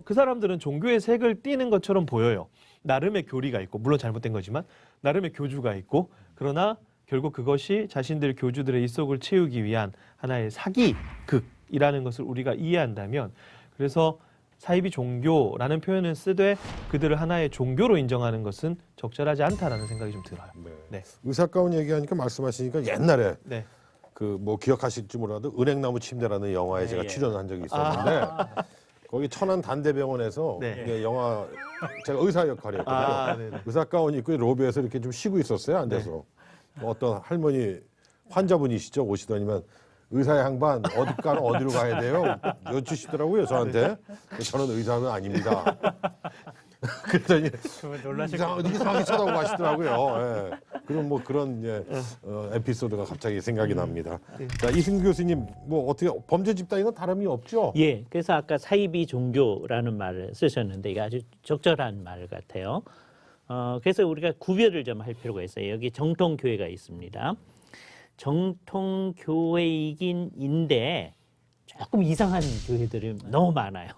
그 사람들은 종교의 색을 띠는 것처럼 보여요. 나름의 교리가 있고 물론 잘못된 거지만 나름의 교주가 있고 그러나 결국 그것이 자신들 교주들의 입속을 채우기 위한 하나의 사기극이라는 것을 우리가 이해한다면 그래서 사이비 종교라는 표현을 쓰되 그들을 하나의 종교로 인정하는 것은 적절하지 않다라는 생각이 좀 들어요. 네. 의사가운 얘기하니까 말씀하시니까 옛날에 네. 그 뭐 기억하실지 몰라도 은행나무 침대라는 영화에 제가 출연한 적이 있었는데 거기 천안 단대병원에서 이게 영화 제가 의사 역할이었거든요. 의사 가운 입고 로비에서 이렇게 좀 쉬고 있었어요, 앉아서. 어떤 할머니 환자분이시죠, 오시더니만 의사의 양반 어디로 가야 돼요? 여쭈시더라고요, 저한테. 저는 의사는 아닙니다. 그랬더니 이상하게 쳐다보고 가시더라고요. 예. 그럼 뭐 그런 에피소드가 갑자기 생각이 납니다. 자, 이승규 교수님, 뭐 어떻게 범죄 집단이나 다름이 없죠? 예, 그래서 아까 사이비 종교라는 말을 쓰셨는데 이게 아주 적절한 말 같아요. 그래서 우리가 구별을 좀 할 필요가 있어요. 여기 정통교회가 있습니다. 정통교회이긴 인데 조금 이상한 교회들이 너무 많아요.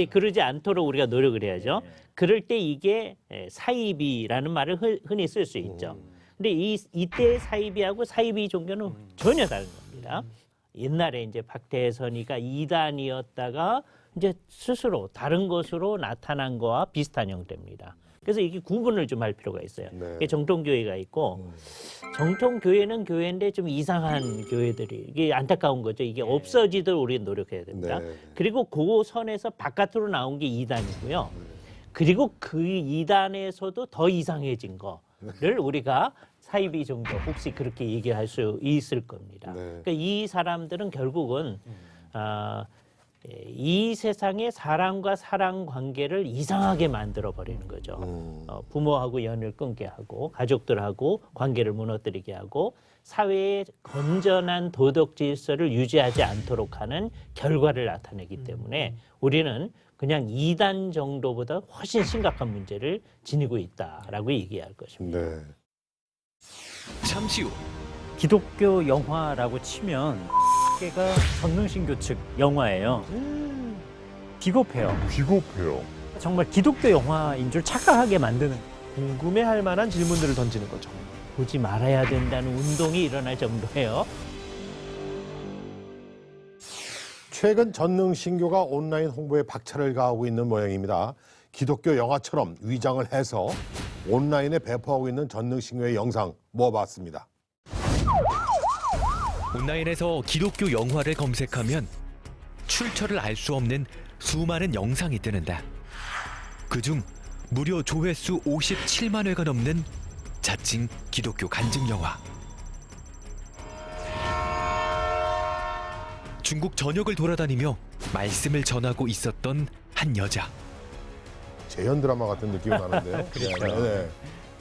그러지 않도록 우리가 노력을 해야죠. 그럴 때 이게 사이비라는 말을 흔히 쓸 수 있죠. 근데 이때 사이비하고 사이비 종교는 전혀 다른 겁니다. 옛날에 이제 박대선이가 이단이었다가 이제 스스로 다른 것으로 나타난 거와 비슷한 형태입니다. 그래서 이게 구분을 좀 할 필요가 있어요. 이게 정통교회가 있고 정통교회는 교회인데 좀 이상한 교회들이 이게 안타까운 거죠. 이게 없어지도록 우리는 노력해야 됩니다. 그리고 그 선에서 바깥으로 나온 게 이단이고요. 그리고 그 이단에서도 더 이상해진 거를 우리가 사이비 종교 혹시 그렇게 얘기할 수 있을 겁니다. 그러니까 이 사람들은 결국은 이 세상의 사람과 사람 관계를 이상하게 만들어 버리는 거죠. 부모하고 연을 끊게 하고 가족들하고 관계를 무너뜨리게 하고 사회의 건전한 도덕 질서를 유지하지 않도록 하는 결과를 나타내기 때문에 우리는 그냥 이단 정도보다 훨씬 심각한 문제를 지니고 있다라고 얘기할 것입니다. 잠시 후 기독교 영화라고 치면 가 전능신교 측 영화예요. 비겁해요. 정말 기독교 영화인 줄 착각하게 만드는. 궁금해할 만한 질문들을 던지는 거죠. 보지 말아야 된다는 운동이 일어날 정도예요. 최근 전능신교가 온라인 홍보에 박차를 가하고 있는 모양입니다. 기독교 영화처럼 위장을 해서 온라인에 배포하고 있는 전능신교의 영상 모아봤습니다. 온라인에서 기독교 영화를 검색하면 출처를 알 수 없는 수많은 영상이 뜨는데 그중 무려 조회수 57만 회가 넘는 자칭 기독교 간증 영화. 중국 전역을 돌아다니며 말씀을 전하고 있었던 한 여자. 재현 드라마 같은 느낌이 나는데요. 그렇죠.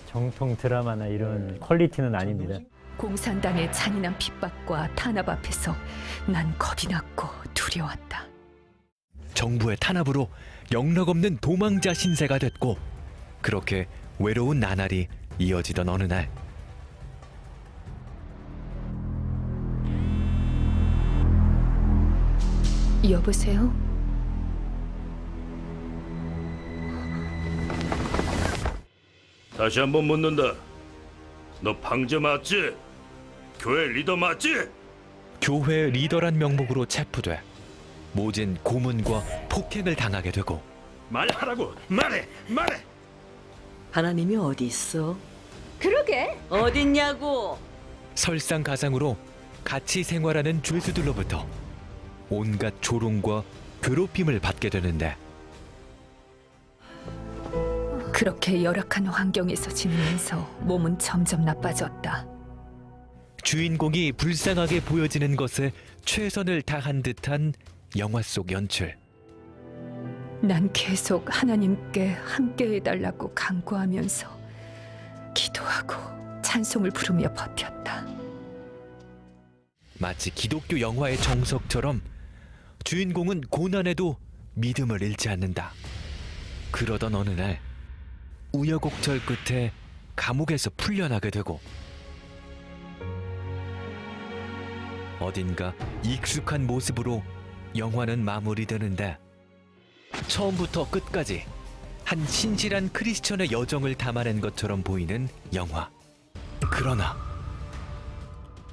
정통 드라마나 이런 퀄리티는 아닙니다. 공산당의 잔인한 핍박과 탄압 앞에서 난 겁이 났고 두려웠다. 정부의 탄압으로 영락없는 도망자 신세가 됐고 그렇게 외로운 나날이 이어지던 어느 날 여보세요? 다시 한번 묻는다. 너 방제 맞지? 교회 리더 맞지? 교회 리더란 명목으로 체포돼 모진 고문과 폭행을 당하게 되고 말하라고! 말해! 하나님이 어디 있어? 그러게 어딨냐고! 설상가상으로 같이 생활하는 죄수들로부터 온갖 조롱과 괴롭힘을 받게 되는데 그렇게 열악한 환경에서 지내면서 몸은 점점 나빠졌다. 주인공이 불쌍하게 보여지는 것에 최선을 다한 듯한 영화 속 연출. 난 계속 하나님께 함께 해달라고 간구하면서 기도하고 찬송을 부르며 버텼다. 마치 기독교 영화의 정석처럼 주인공은 고난에도 믿음을 잃지 않는다. 그러던 어느 날 우여곡절 끝에 감옥에서 풀려나게 되고 어딘가 익숙한 모습으로 영화는 마무리되는데 처음부터 끝까지 한 신실한 크리스천의 여정을 담아낸 것처럼 보이는 영화. 그러나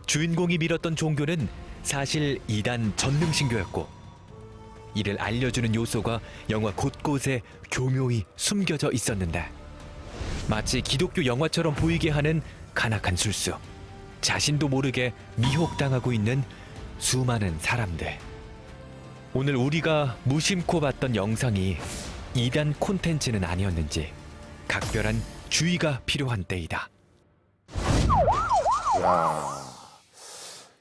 주인공이 믿었던 종교는 사실 이단 전능신교였고 이를 알려주는 요소가 영화 곳곳에 교묘히 숨겨져 있었는데 마치 기독교 영화처럼 보이게 하는 간악한 술수, 자신도 모르게 미혹당하고 있는 수많은 사람들. 오늘 우리가 무심코 봤던 영상이 이단 콘텐츠는 아니었는지 각별한 주의가 필요한 때이다. 야,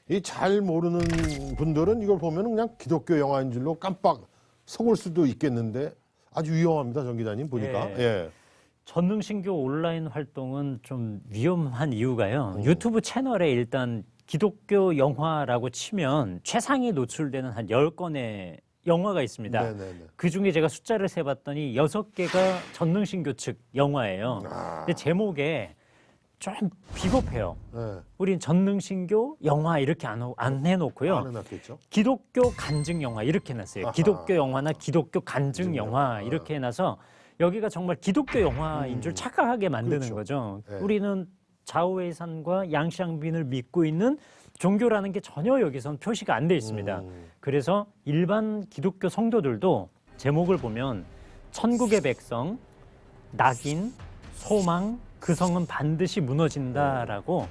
이 잘 모르는 분들은 이걸 보면 그냥 기독교 영화인 줄로 깜빡 속을 수도 있겠는데 아주 위험합니다, 정 기자님 보니까. 예. 예. 전능신교 온라인 활동은 좀 위험한 이유가요. 유튜브 채널에 일단 기독교 영화라고 치면 최상위 노출되는 한 10건의 영화가 있습니다. 네네네. 그중에 제가 숫자를 세봤더니 6개가 전능신교 측 영화예요. 근데 제목에 좀 비겁해요. 네. 우린 전능신교 영화 이렇게 안 해놓고요. 안 해놨겠죠. 기독교 간증 영화 이렇게 해놨어요. 아하. 기독교 영화나 기독교 간증 영화 이렇게 해놔서 여기가 정말 기독교 영화인 줄 착각하게 만드는 그렇죠. 거죠. 네. 우리는 좌우회산과 양샹빈을 믿고 있는 종교라는 게 전혀 여기선 표시가 안 돼 있습니다. 그래서 일반 기독교 성도들도 제목을 보면 천국의 백성, 낙인, 소망, 그 성은 반드시 무너진다라고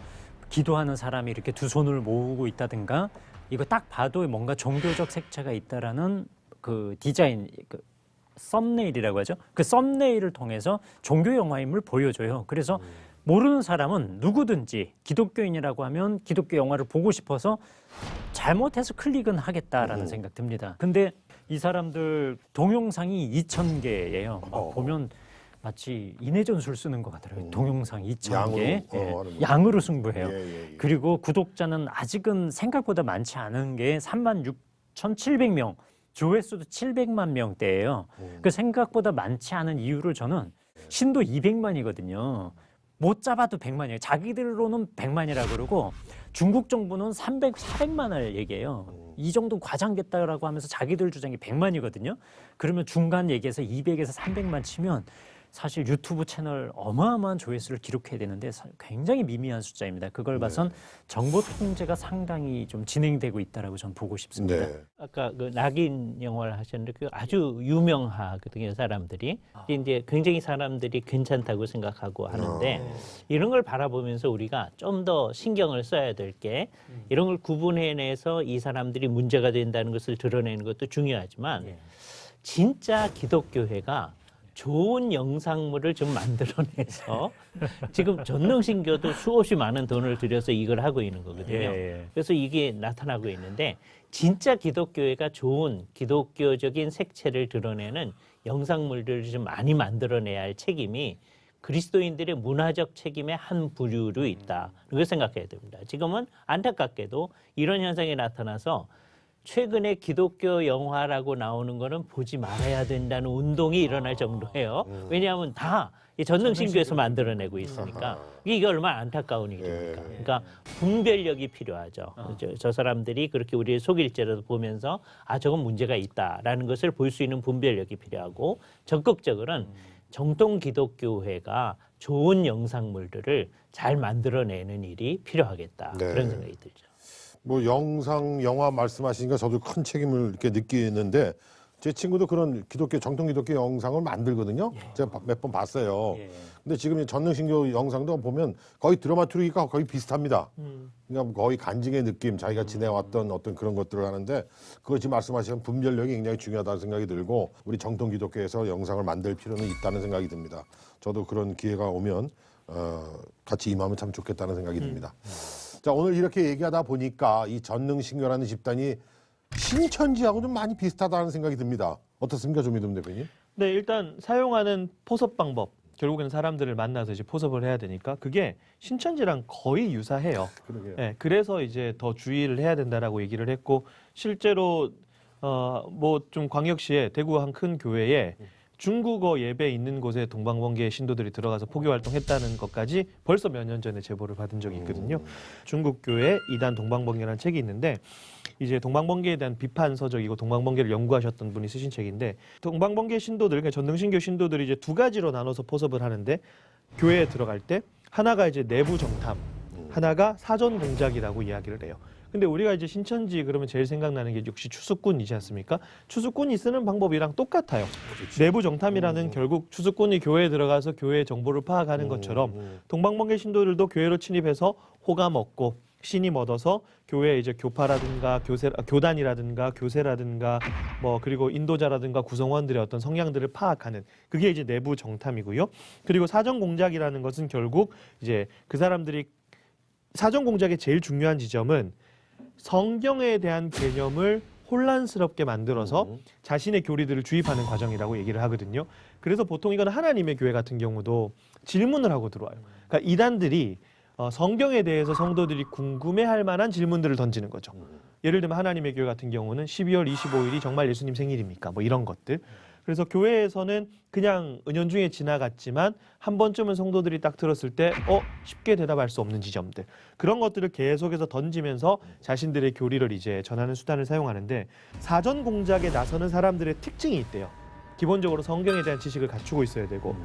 기도하는 사람이 이렇게 두 손을 모으고 있다든가 이거 딱 봐도 뭔가 종교적 색채가 있다라는 그 디자인, 그 썸네일이라고 하죠. 그 썸네일을 통해서 종교 영화임을 보여줘요. 그래서 모르는 사람은 누구든지 기독교인이라고 하면 기독교 영화를 보고 싶어서 잘못해서 클릭은 하겠다라는 생각 듭니다. 근데 이 사람들 동영상이 2,000개예요. 보면 마치 인해전술 쓰는 것 같더라고요. 동영상 2,000개. 양으로 승부해요. 그리고 구독자는 아직은 생각보다 많지 않은 게 36,700명. 조회수도 700만 명대예요. 그 생각보다 많지 않은 이유를 저는 신도 200만이거든요. 못 잡아도 100만이에요. 자기들로는 100만이라고 그러고 중국 정부는 300, 400만을 얘기해요. 이 정도 과장됐다라고 하면서 자기들 주장이 100만이거든요. 그러면 중간 얘기해서 200에서 300만 치면 사실 유튜브 채널 어마어마한 조회수를 기록해야 되는데 굉장히 미미한 숫자입니다. 그걸 봐선 정보 통제가 상당히 좀 진행되고 있다라고 저는 보고 싶습니다. 네. 아까 그 낙인 영화를 하셨는데 그 아주 유명하거든요, 사람들이. 이제 굉장히 사람들이 괜찮다고 생각하고 하는데 이런 걸 바라보면서 우리가 좀 더 신경을 써야 될 게 이런 걸 구분해내서 이 사람들이 문제가 된다는 것을 드러내는 것도 중요하지만 진짜 기독교회가 좋은 영상물을 좀 만들어내서 지금 전능신교도 수없이 많은 돈을 들여서 이걸 하고 있는 거거든요. 그래서 이게 나타나고 있는데 진짜 기독교회가 좋은 기독교적인 색채를 드러내는 영상물들을 좀 많이 만들어내야 할 책임이 그리스도인들의 문화적 책임의 한 부류로 있다. 이걸 생각해야 됩니다. 지금은 안타깝게도 이런 현상이 나타나서 최근에 기독교 영화라고 나오는 거는 보지 말아야 된다는 운동이 일어날 정도예요. 왜냐하면 다 이 전능신교에서 만들어내고 있으니까 이게 얼마나 안타까운 일입니까? 그러니까 분별력이 필요하죠. 저 사람들이 그렇게 우리를 속일지라도 보면서 아 저건 문제가 있다라는 것을 볼 수 있는 분별력이 필요하고 적극적으로는 정통 기독교회가 좋은 영상물들을 잘 만들어내는 일이 필요하겠다. 그런 생각이 들죠. 뭐 영상, 영화 말씀하시니까 저도 큰 책임을 이렇게 느끼는데 제 친구도 그런 기독교, 정통 기독교 영상을 만들거든요. 제가 몇 번 봤어요. 근데 지금 이 전능신교 영상도 보면 거의 드라마turgi가 거의 비슷합니다. 그러니까 거의 간증의 느낌, 자기가 지내왔던 어떤 그런 것들을 하는데 그거 지금 말씀하신 분별력이 굉장히 중요하다는 생각이 들고 우리 정통 기독교에서 영상을 만들 필요는 있다는 생각이 듭니다. 저도 그런 기회가 오면 같이 임하면 참 좋겠다는 생각이 듭니다. 자, 오늘 이렇게 얘기하다 보니까 이 전능신교라는 집단이 신천지하고 좀 많이 비슷하다는 생각이 듭니다. 어떻습니까, 조미돈 대표님? 네, 일단 사용하는 포섭 방법, 결국에는 사람들을 만나서 이제 포섭을 해야 되니까 그게 신천지랑 거의 유사해요. 그러게요. 네, 그래서 이제 더 주의를 해야 된다라고 얘기를 했고 실제로 뭐 좀 광역시에 대구 한 큰 교회에 중국어 예배 있는 곳에 동방번개 신도들이 들어가서 포교 활동했다는 것까지 벌써 몇 년 전에 제보를 받은 적이 있거든요. 중국 교회 이단 동방번개라는 책이 있는데 이제 동방번개에 대한 비판 서적이고 동방번개를 연구하셨던 분이 쓰신 책인데 동방번개 신도들, 그러니까 전능신교 신도들이 이제 두 가지로 나눠서 포섭을 하는데 교회에 들어갈 때 하나가 이제 내부 정탐, 하나가 사전 공작이라고 이야기를 해요. 근데 우리가 이제 신천지 그러면 제일 생각나는 게 역시 추수꾼이지 않습니까? 추수꾼이 쓰는 방법이랑 똑같아요. 내부 정탐이라는 결국 추수꾼이 교회에 들어가서 교회의 정보를 파악하는 것처럼 동방번개 신도들도 교회로 침입해서 호감 얻고 신임 얻어서 교회에 이제 교파라든가 교단이라든가 교세라든가 뭐 그리고 인도자라든가 구성원들의 어떤 성향들을 파악하는 그게 이제 내부 정탐이고요. 그리고 사전 공작이라는 것은 결국 이제 그 사람들이 사전 공작의 제일 중요한 지점은 성경에 대한 개념을 혼란스럽게 만들어서 자신의 교리들을 주입하는 과정이라고 얘기를 하거든요. 그래서 보통 이건 하나님의 교회 같은 경우도 질문을 하고 들어와요. 그러니까 이단들이 성경에 대해서 성도들이 궁금해할 만한 질문들을 던지는 거죠. 예를 들면 하나님의 교회 같은 경우는 12월 25일이 정말 예수님 생일입니까? 뭐 이런 것들. 그래서 교회에서는 그냥 은연중에 지나갔지만 한 번쯤은 성도들이 딱 들었을 때 쉽게 대답할 수 없는 지점들. 그런 것들을 계속해서 던지면서 자신들의 교리를 이제 전하는 수단을 사용하는데 사전 공작에 나서는 사람들의 특징이 있대요. 기본적으로 성경에 대한 지식을 갖추고 있어야 되고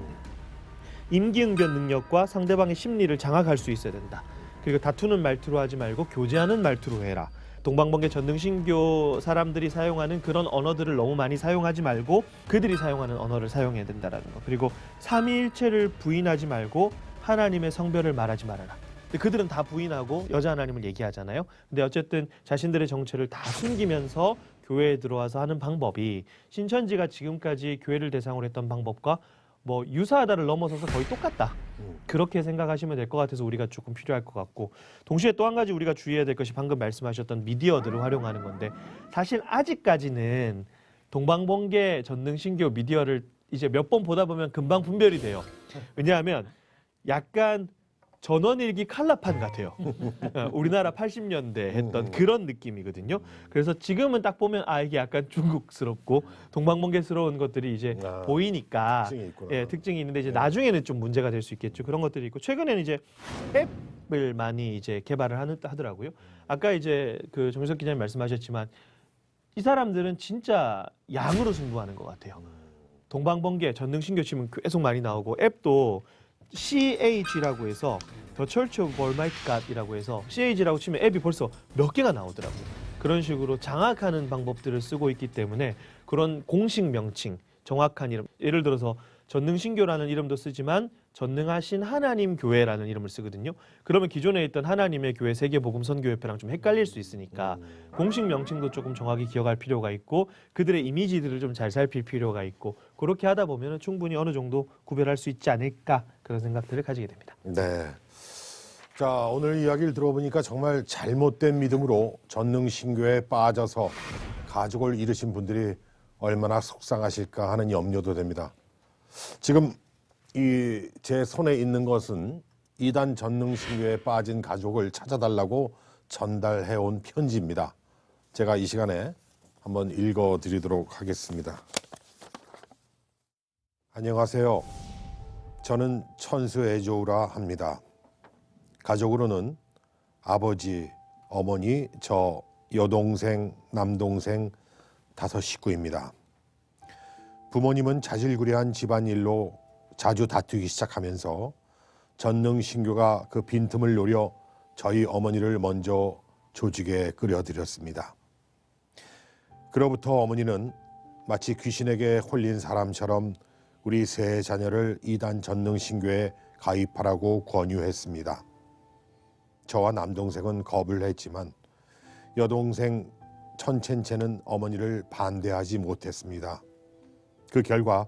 임기응변 능력과 상대방의 심리를 장악할 수 있어야 된다. 그리고 다투는 말투로 하지 말고 교제하는 말투로 해라. 동방번개 전능신교 사람들이 사용하는 그런 언어들을 너무 많이 사용하지 말고 그들이 사용하는 언어를 사용해야 된다라는 거. 그리고 삼위일체를 부인하지 말고 하나님의 성별을 말하지 말아라. 근데 그들은 다 부인하고 여자 하나님을 얘기하잖아요. 근데 어쨌든 자신들의 정체를 다 숨기면서 교회에 들어와서 하는 방법이 신천지가 지금까지 교회를 대상으로 했던 방법과 뭐 유사하다를 넘어서서 거의 똑같다. 그렇게 생각하시면 될 것 같아서 우리가 조금 필요할 것 같고 동시에 또 한 가지 우리가 주의해야 될 것이 방금 말씀하셨던 미디어들을 활용하는 건데 사실 아직까지는 동방번개 전능신교 미디어를 이제 몇 번 보다 보면 금방 분별이 돼요. 왜냐하면 약간 전원일기 칼라판 같아요. 우리나라 80년대 했던 그런 느낌이거든요. 그래서 지금은 딱 보면 이게 약간 중국스럽고 동방번개스러운 것들이 이제 보이니까 특징이 있는데 이제 나중에는 좀 문제가 될 수 있겠죠. 그런 것들이 있고 최근에는 이제 앱을 많이 이제 개발을 하더라고요. 아까 이제 그 정유석 기자님 말씀하셨지만 이 사람들은 진짜 양으로 승부하는 것 같아요. 동방번개 전능신교 치면 계속 많이 나오고 앱도 CH라고 해서 The Church of Almighty God이라고 해서 CH라고 치면 앱이 벌써 몇 개가 나오더라고요. 그런 식으로 장악하는 방법들을 쓰고 있기 때문에 그런 공식 명칭, 정확한 이름, 예를 들어서 전능신교라는 이름도 쓰지만 전능하신 하나님 교회라는 이름을 쓰거든요. 그러면 기존에 있던 하나님의 교회 세계복음선교협회랑 좀 헷갈릴 수 있으니까 공식 명칭도 조금 정확히 기억할 필요가 있고 그들의 이미지들을 좀 잘 살필 필요가 있고 그렇게 하다 보면 충분히 어느 정도 구별할 수 있지 않을까 그런 생각들을 가지게 됩니다. 네. 자, 오늘 이야기를 들어보니까 정말 잘못된 믿음으로 전능신교에 빠져서 가족을 잃으신 분들이 얼마나 속상하실까 하는 염려도 됩니다. 지금 이 제 손에 있는 것은 이단 전능신교에 빠진 가족을 찾아달라고 전달해온 편지입니다. 제가 이 시간에 한번 읽어드리도록 하겠습니다. 안녕하세요. 저는 천수애조우라 합니다. 가족으로는 아버지, 어머니, 저 여동생, 남동생 5 식구입니다. 부모님은 자질구레한 집안일로 자주 다투기 시작하면서 전능신교가 그 빈틈을 노려 저희 어머니를 먼저 조직에 끌어들였습니다. 그로부터 어머니는 마치 귀신에게 홀린 사람처럼 우리 3 자녀를 이단 전능신교에 가입하라고 권유했습니다. 저와 남동생은 겁을 했지만 여동생 천첸첸은 어머니를 반대하지 못했습니다. 그 결과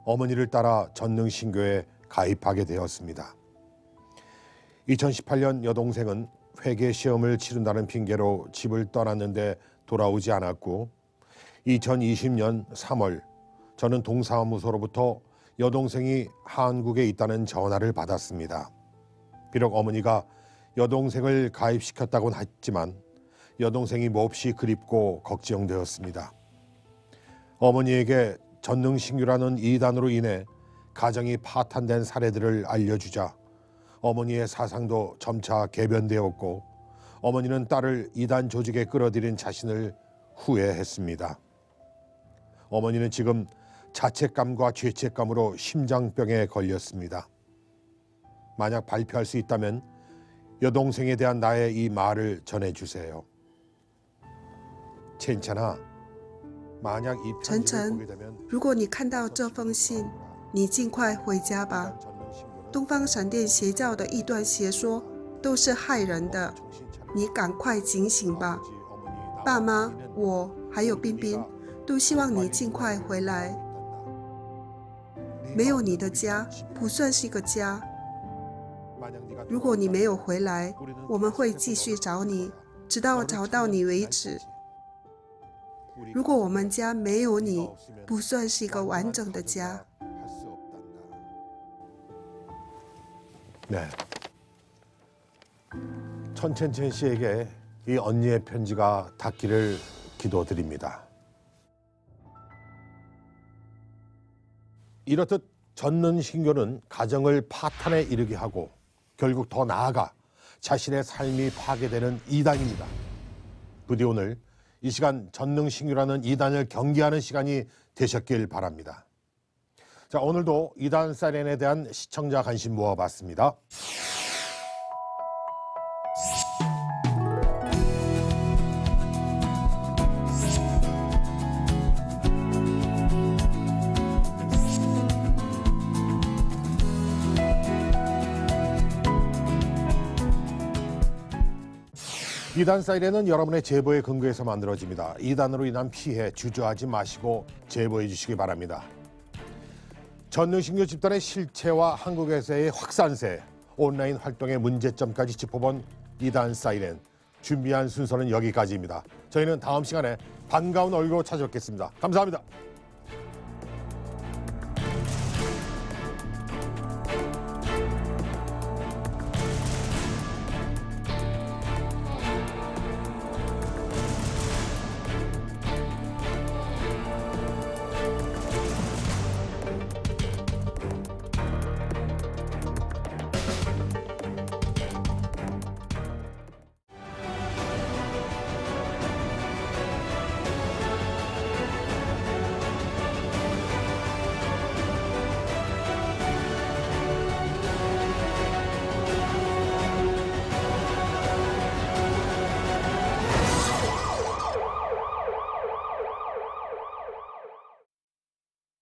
어머니를 따라 전능신교에 가입하게 되었습니다. 2018년 여동생은 회계 시험을 치른다는 핑계로 집을 떠났는데 돌아오지 않았고 2020년 3월 저는 동사무소로부터 여동생이 한국에 있다는 전화를 받았습니다. 비록 어머니가 여동생을 가입시켰다고는 했지만 여동생이 몹시 그립고 걱정되었습니다. 어머니에게 전능신교라는 이단으로 인해 가정이 파탄된 사례들을 알려주자 어머니의 사상도 점차 개변되었고 어머니는 딸을 이단 조직에 끌어들인 자신을 후회했습니다. 어머니는 지금 자책감과 죄책감으로 심장병에 걸렸습니다. 만약 발표할 수 있다면 여동생에 대한 나의 이 말을 전해주세요. 괜찮아. 만약 이 편지를 보게 되면 如果你看到这封信，你尽快回家吧。东方闪电邪教的异端邪说都是害人的，你赶快警醒吧。爸妈，我还有彬彬都希望你尽快回来。没有你的家不算是一个家。如果你没有回来，我们会继续找你，直到找到你为止。如果我们家没有你，不算是一个完整的家。 네. 천첸첸 씨에게 이 언니의 편지가 닿기를 기도드립니다. 이렇듯 전능신교는 가정을 파탄에 이르게 하고 결국 더 나아가 자신의 삶이 파괴되는 이단입니다. 부디 오늘 이 시간 전능신교라는 이단을 경계하는 시간이 되셨길 바랍니다. 자, 오늘도 이단 사이렌에 대한 시청자 관심 모아봤습니다. 이단 사이렌은 여러분의 제보에 근거해서 만들어집니다. 이단으로 인한 피해 주저하지 마시고 제보해 주시기 바랍니다. 전능신교 집단의 실체와 한국에서의 확산세, 온라인 활동의 문제점까지 짚어본 이단 사이렌. 준비한 순서는 여기까지입니다. 저희는 다음 시간에 반가운 얼굴로 찾아뵙겠습니다. 감사합니다.